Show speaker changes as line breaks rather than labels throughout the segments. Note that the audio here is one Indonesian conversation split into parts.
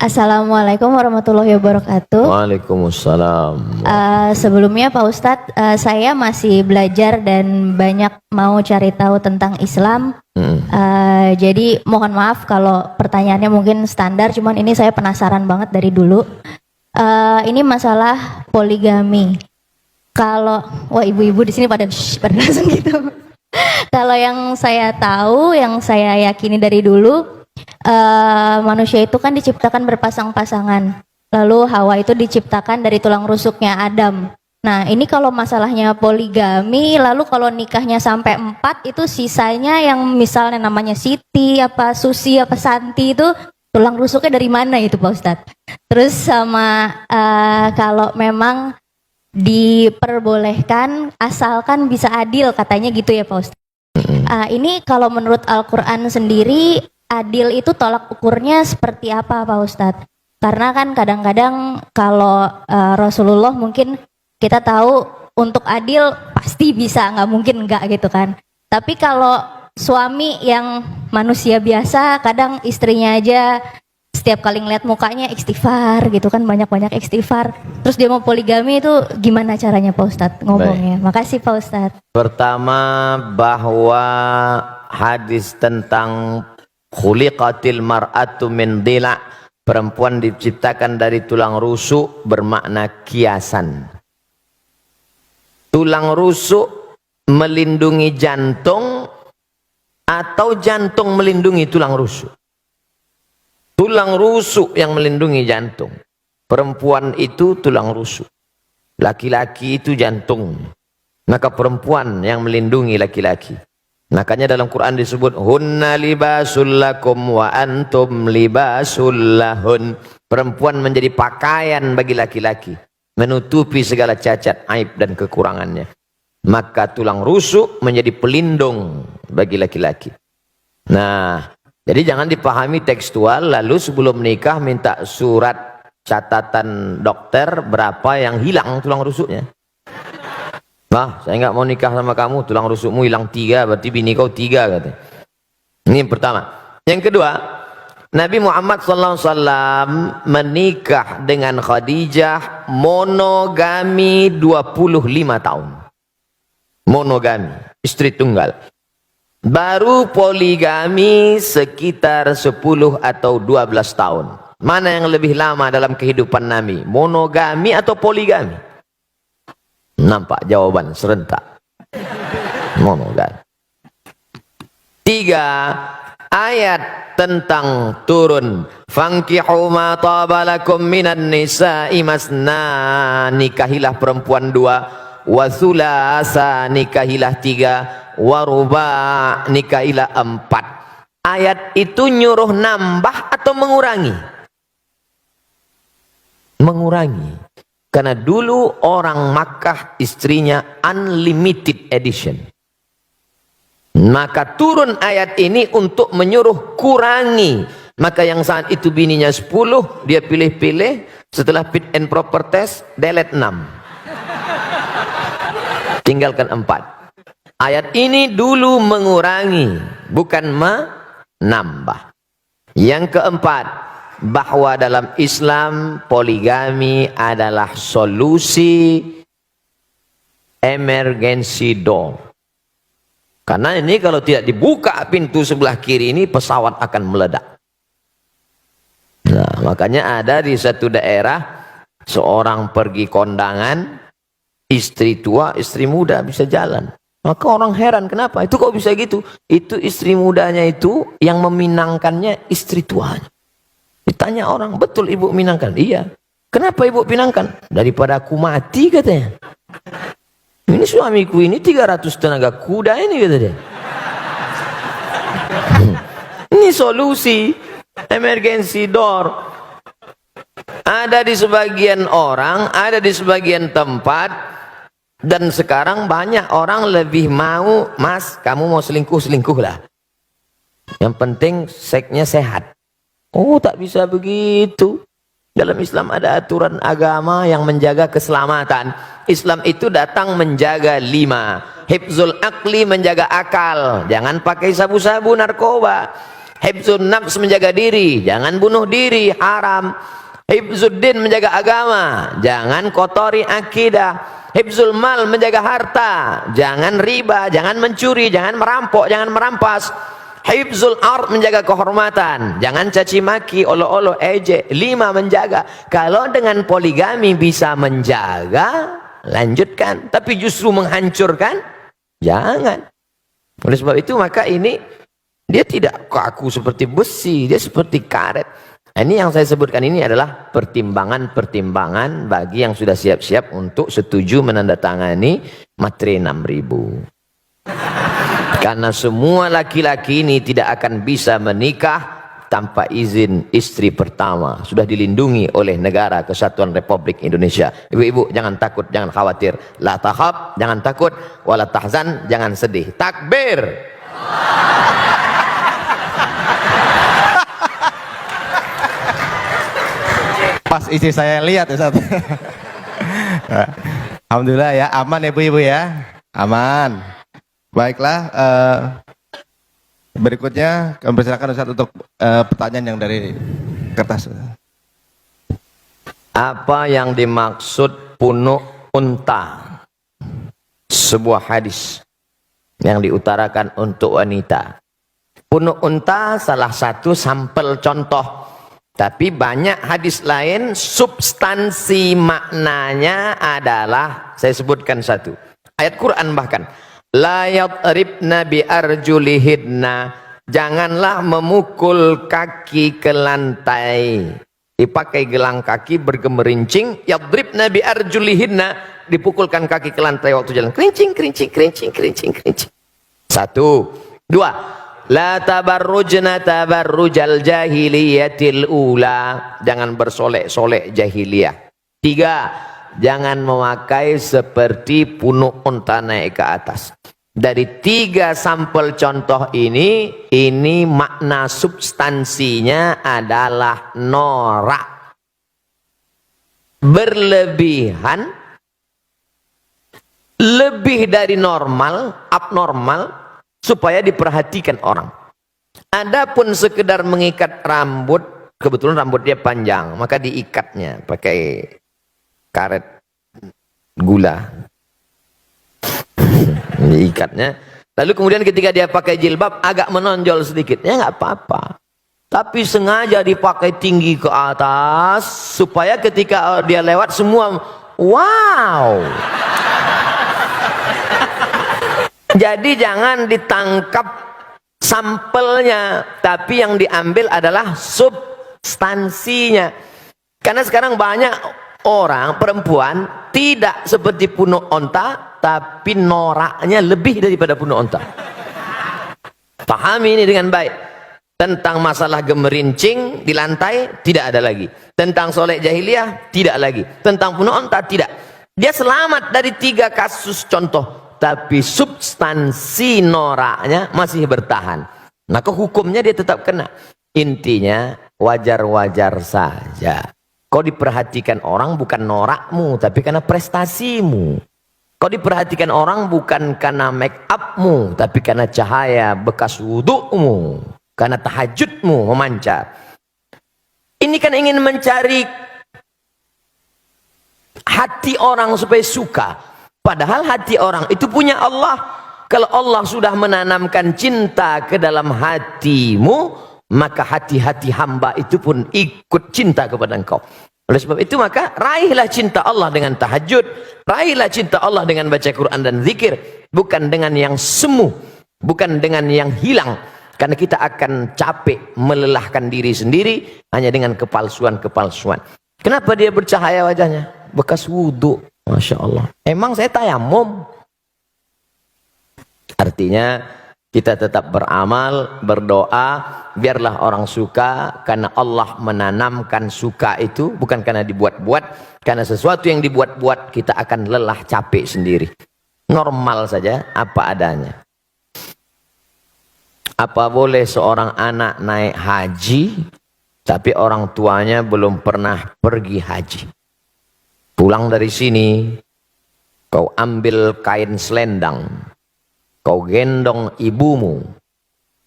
Assalamualaikum warahmatullahi wabarakatuh.
Waalaikumsalam.
Sebelumnya Pak Ustadz, saya masih belajar dan banyak mau cari tahu tentang Islam. Jadi mohon maaf kalau pertanyaannya mungkin standar, cuman ini saya penasaran banget dari dulu. Ini masalah poligami. Kalau wah ibu-ibu di sini pada langsung gitu. Kalau yang saya tahu, yang saya yakini dari dulu, manusia itu kan diciptakan berpasang-pasangan. Lalu Hawa itu diciptakan dari tulang rusuknya Adam. Nah ini kalau masalahnya poligami, lalu kalau nikahnya sampai 4 itu sisanya yang misalnya namanya Siti, apa Susi, apa Santi itu tulang rusuknya dari mana itu Pak Ustadz? Terus sama kalau memang diperbolehkan asalkan bisa adil katanya gitu ya Pak Ustadz. Ini kalau menurut Al-Quran sendiri adil itu tolak ukurnya seperti apa Pak Ustadz? Karena kan kadang-kadang kalau Rasulullah mungkin kita tahu untuk adil pasti bisa, nggak mungkin nggak gitu kan. Tapi kalau suami yang manusia biasa kadang istrinya aja setiap kali ngeliat mukanya istighfar gitu kan, banyak-banyak istighfar. Terus dia mau poligami itu gimana caranya Pak Ustadz ngomongnya? Baik. Makasih Pak Ustadz.
Pertama, bahwa hadis tentang khuliqatil mar'atu min dila', perempuan diciptakan dari tulang rusuk, bermakna kiasan. Tulang rusuk melindungi jantung atau jantung melindungi tulang rusuk? Tulang rusuk yang melindungi jantung. Perempuan itu tulang rusuk, laki-laki itu jantung. Maka perempuan yang melindungi laki-laki. Makanya dalam Quran disebut hunna libasul lakum wa antum libasul lahun. Perempuan menjadi pakaian bagi laki-laki, menutupi segala cacat, aib dan kekurangannya. Maka tulang rusuk menjadi pelindung bagi laki-laki. Nah, jadi jangan dipahami tekstual lalu sebelum nikah minta surat catatan dokter berapa yang hilang tulang rusuknya. Nah, saya nggak mau nikah sama kamu, tulang rusukmu hilang 3, berarti bini kau 3 katanya. Ini yang pertama. Yang kedua, Nabi Muhammad SAW menikah dengan Khadijah monogami 25 tahun. Monogami, istri tunggal. Baru poligami sekitar 10 atau 12 tahun. Mana yang lebih lama dalam kehidupan Nabi? Monogami atau poligami? Nampak jawaban serentak. Monogami. 3. Ayat tentang turun. Fankihu ma tabalakum minan nisa'i masna. Nikahilah perempuan 2. Wa thulasa, nikahilah 3. Waruba, nikahilah 4. Ayat itu nyuruh nambah atau mengurangi? Mengurangi. Karena dulu orang Makkah istrinya unlimited edition. Maka turun ayat ini untuk menyuruh kurangi. Maka yang saat itu bininya 10, dia pilih-pilih. Setelah fit and proper test, delete 6. Tinggalkan 4. Ayat ini dulu mengurangi, bukan menambah. Yang keempat, bahwa dalam Islam poligami adalah solusi emergency door. Karena ini kalau tidak dibuka pintu sebelah kiri ini, pesawat akan meledak. Nah, makanya ada di satu daerah, seorang pergi kondangan, istri tua, istri muda bisa jalan. Maka orang heran, kenapa? Itu kok bisa gitu? Itu istri mudanya itu yang meminangkannya istri tuanya. Ditanya orang, betul ibu minangkan? Iya. Kenapa ibu pinangkan? Daripada aku mati katanya. Ini suamiku ini 300 tenaga kuda ini kata dia. Ini solusi emergency door. Ada di sebagian orang, ada di sebagian tempat. Dan sekarang banyak orang lebih mau, mas kamu mau selingkuh lah. Yang penting seksnya sehat. Oh tak bisa begitu. Dalam Islam ada aturan agama yang menjaga keselamatan. Islam itu datang menjaga 5. Hifzul akli, menjaga akal. Jangan pakai sabu-sabu narkoba. Hifzun nafs menjaga diri, jangan bunuh diri, haram. Hifzuddin menjaga agama, jangan kotori akidah. Hifzul mal menjaga harta, jangan riba, jangan mencuri, jangan merampok, jangan merampas. Hifzul ard menjaga kehormatan, jangan caci maki, olo-olo, ejek. 5 menjaga. Kalau dengan poligami bisa menjaga, lanjutkan. Tapi justru menghancurkan, jangan. Oleh sebab itu maka ini dia tidak kaku seperti besi, dia seperti karet. Nah, ini yang saya sebutkan ini adalah pertimbangan-pertimbangan bagi yang sudah siap-siap untuk setuju menandatangani materi 6.000. Karena semua laki-laki ini tidak akan bisa menikah tanpa izin istri pertama. Sudah dilindungi oleh Negara Kesatuan Republik Indonesia. Ibu-ibu jangan takut, jangan khawatir. La takhaf, jangan takut. Wala tahzan, jangan sedih. Takbir.
Pas istri saya lihat Ustaz. Alhamdulillah ya, aman ya ibu-ibu ya. Aman. Baiklah, berikutnya kami persilakan Ustaz untuk pertanyaan yang dari kertas.
Apa yang dimaksud punuk unta? Sebuah hadis yang diutarakan untuk wanita. Punuk unta salah satu sampel contoh. Tapi banyak hadis lain substansi maknanya adalah, saya sebutkan satu. Ayat Quran bahkan. La yadribna bi arjulihidna. Janganlah memukul kaki ke lantai. Dipakai gelang kaki bergemerincing. Yadribna bi arjulihidna. Dipukulkan kaki ke lantai waktu jalan. Kerincing, kerincing, kerincing, kerincing, kerincing. 1. 2. La tabarrujna tabarrujal jahiliyatil ula. Jangan bersolek-solek jahiliyah. 3. Jangan memakai seperti punuk unta naik ke atas. Dari 3 sampel contoh ini makna substansinya adalah norak. Berlebihan, lebih dari normal, abnormal, supaya diperhatikan orang. Adapun sekedar mengikat rambut, kebetulan rambut dia panjang, maka diikatnya pakai karet gula. Diikatnya. Lalu kemudian ketika dia pakai jilbab agak menonjol sedikit, ya nggak apa-apa. Tapi sengaja dipakai tinggi ke atas supaya ketika dia lewat semua wow. Jadi jangan ditangkap sampelnya, tapi yang diambil adalah substansinya. Karena sekarang banyak orang, perempuan, tidak seperti punuk onta, tapi noraknya lebih daripada punuk onta. Pahami ini dengan baik. Tentang masalah gemerincing di lantai, tidak ada lagi. Tentang solek jahiliyah, tidak lagi. Tentang punuk onta, tidak. Dia selamat dari 3 kasus contoh. Tapi substansi noraknya masih bertahan. Maka hukumnya dia tetap kena. Intinya wajar-wajar saja. Kau diperhatikan orang bukan norakmu, tapi karena prestasimu. Kau diperhatikan orang bukan karena make upmu, tapi karena cahaya bekas wudukmu, karena tahajudmu memancar. Ini kan ingin mencari hati orang supaya suka. Padahal hati orang itu punya Allah. Kalau Allah sudah menanamkan cinta ke dalam hatimu, maka hati-hati hamba itu pun ikut cinta kepada engkau. Oleh sebab itu maka raihlah cinta Allah dengan tahajud, raihlah cinta Allah dengan baca Quran dan zikir, bukan dengan yang semu, bukan dengan yang hilang. Karena kita akan capek melelahkan diri sendiri hanya dengan kepalsuan-kepalsuan. Kenapa dia bercahaya wajahnya? Bekas wudhu. Masya Allah. Emang saya tayamum. Artinya kita tetap beramal, berdoa, biarlah orang suka, karena Allah menanamkan suka itu bukan karena dibuat-buat. Karena sesuatu yang dibuat-buat kita akan lelah, capek sendiri. Normal saja, apa adanya. Apa boleh seorang anak naik haji tapi orang tuanya belum pernah pergi haji? Pulang dari sini, kau ambil kain selendang, kau gendong ibumu,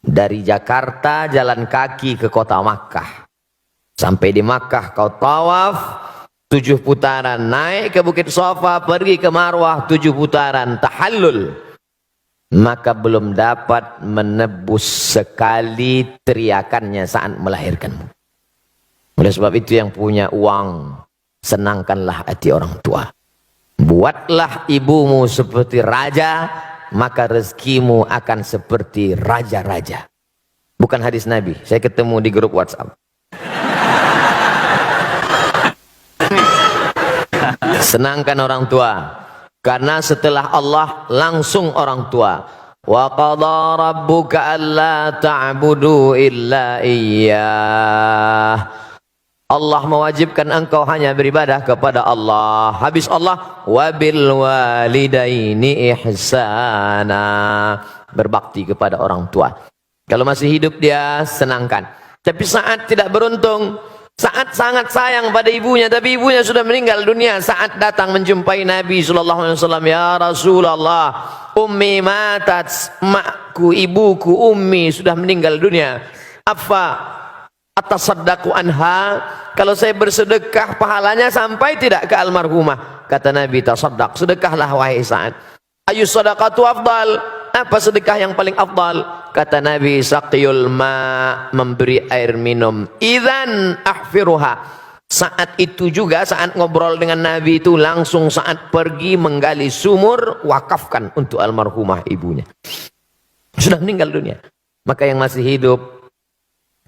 Dari Jakarta jalan kaki ke kota Makkah. Sampai di Makkah kau tawaf 7 putaran, naik ke Bukit Safa, pergi ke Marwah 7 putaran, tahallul. Maka belum dapat menebus sekali teriakannya saat melahirkanmu. Oleh sebab itu yang punya uang, senangkanlah hati orang tua. Buatlah ibumu seperti raja, maka rezekimu akan seperti raja-raja. Bukan hadis Nabi, saya ketemu di grup WhatsApp. Senangkan orang tua, karena setelah Allah langsung orang tua. Wa qadha rabbuka alla ta'budu illa iyyah. Allah mewajibkan engkau hanya beribadah kepada Allah. Habis Allah, wabil walidaini ihsana. Berbakti kepada orang tua. Kalau masih hidup dia senangkan. Tapi saat tidak beruntung, saat sangat sayang pada ibunya, tapi ibunya sudah meninggal dunia, saat datang menjumpai Nabi SAW, ya Rasulullah, ummi matat, makku, ibuku, ummi sudah meninggal dunia. Apa atasaddaqu anha, kalau saya bersedekah pahalanya sampai tidak ke almarhumah? Kata Nabi, tasaddaq, sedekahlah wahai Sa'ad. Ayu sadaqatu afdal, apa sedekah yang paling afdal? Kata Nabi, saqiyul ma, memberi air minum. Idzan ahfiruha. Saat itu juga, saat ngobrol dengan Nabi itu, langsung saat pergi menggali sumur, wakafkan untuk almarhumah ibunya. Sudah meninggal dunia. Maka yang masih hidup,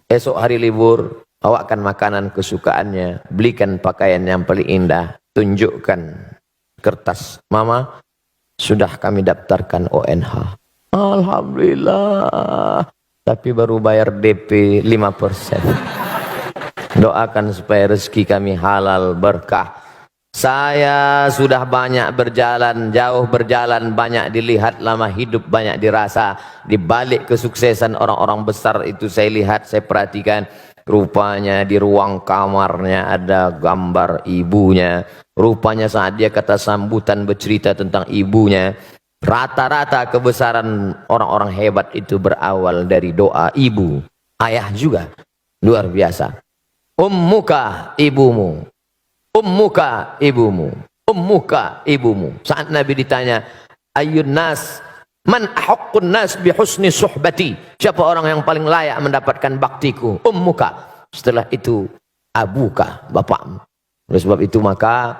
esok hari libur, bawakan makanan kesukaannya, belikan pakaian yang paling indah, tunjukkan kertas, mama, sudah kami daftarkan ONH. Alhamdulillah. Tapi baru bayar DP 5%. Doakan supaya rezeki kami halal berkah. Saya sudah banyak berjalan, jauh berjalan, banyak dilihat, lama hidup banyak dirasa. Di balik kesuksesan orang-orang besar itu saya lihat, saya perhatikan. Rupanya di ruang kamarnya ada gambar ibunya. Rupanya saat dia kata sambutan bercerita tentang ibunya, rata-rata kebesaran orang-orang hebat itu berawal dari doa ibu. Ayah juga. Luar biasa. Ummuka ibumu. Ummuka ibumu. Ummuka ibumu. Saat Nabi ditanya, ayyun nas, man ahaqqun nas bihusni suhbati. Siapa orang yang paling layak mendapatkan baktiku? Ummuka. Setelah itu, abuka, bapakmu. Oleh sebab itu maka,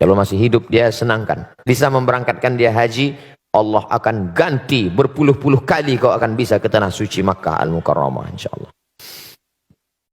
kalau masih hidup dia senangkan. Bisa memberangkatkan dia haji, Allah akan ganti berpuluh-puluh kali kau akan bisa ke tanah suci Makkah Al-Mukarramah insyaAllah.